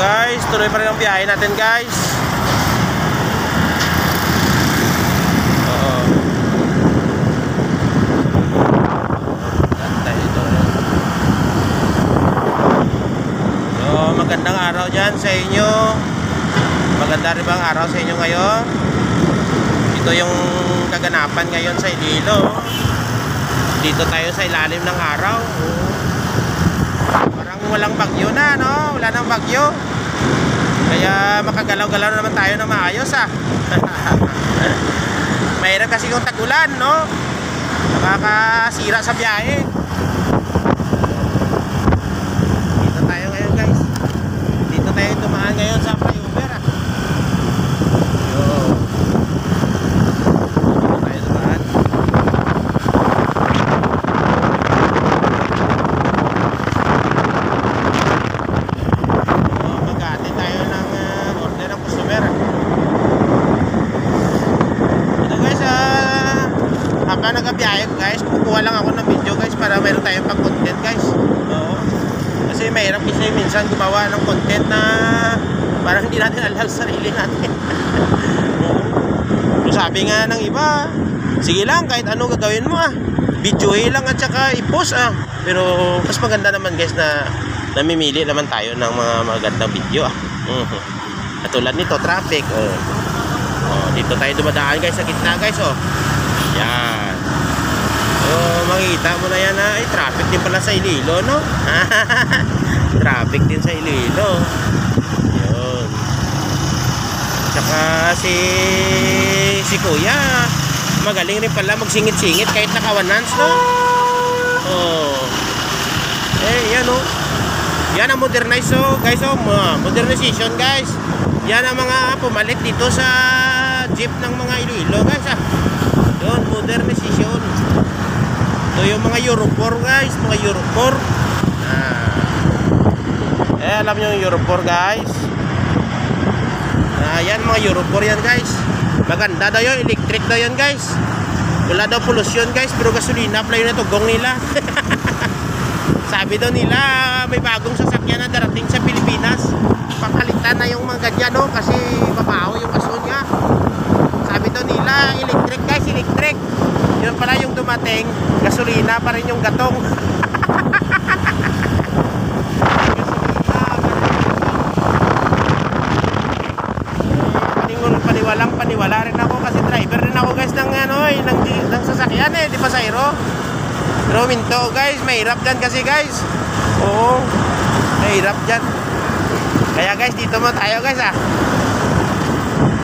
guys, tuloy pa rin ang biyahe natin guys. So magandang araw dyan sa inyo. Maganda rin bang araw sa inyo ngayon? Ito yung kaganapan ngayon sa Iloilo. Dito tayo sa ilalim ng araw. Parang walang bagyo na, no? Wala nang bagyo. Kaya makagalaw-galaw naman tayo na maayos, ah. Mahirap kasi yung tag-ulan, no? Nakakasira sa biyahe. Dito tayo ngayon, guys. Dito tayo tumaan ngayon sa flyover, ah. Nagabiyahe ko guys, kukuha lang ako ng video guys para meron tayong pag content guys. Oo. Kasi mahirap kasi minsan gumawa ng content na parang hindi natin alam sa sarili natin. So sabi nga ng iba, sige lang kahit ano gagawin mo, ah, videohin lang at saka i-post, ah. Pero mas maganda naman guys na namimili naman tayo ng mga magandang video, ah. Katulad nito, traffic. Dito tayo dumadaan guys sa gitna guys, oh. Yan. So makikita mo na yan, ay traffic din pala sa Iloilo, no? Traffic din sa Iloilo. Yun. Tsaka si kuya magaling rin pala magsingit-singit kahit nakawanans, no? Yan, oh. Yan ang modernize, oh, guys, oh. Modernization guys. Yan ang mga pumalit dito sa jeep ng mga Iloilo guys, ah. Yun, modernization. So yung mga Euro 4 guys, mga Euro 4. Alam nyo yung Euro 4 guys. Yan mga Euro 4 yan guys. Maganda daw yun, electric daw yan guys. Wala daw pollution guys, pero gasolina pala yun na tugong nila. Sabi daw nila may bagong sasakyan na darating sa Pilipinas. Papalitan na yung mga ganyan, no? Kasi mabaho yung gasol niya. Sabi daw nila electric guys, electric. Yun pala yung dumating, gasolina pa rin yung gatong. Paniwala rin ako kasi driver rin ako guys ng ng sasakyan, di pasahero. Pero minto guys, mahirap dyan kasi guys. Oo, mahirap dyan. Kaya guys, dito mo tayo guys, ah.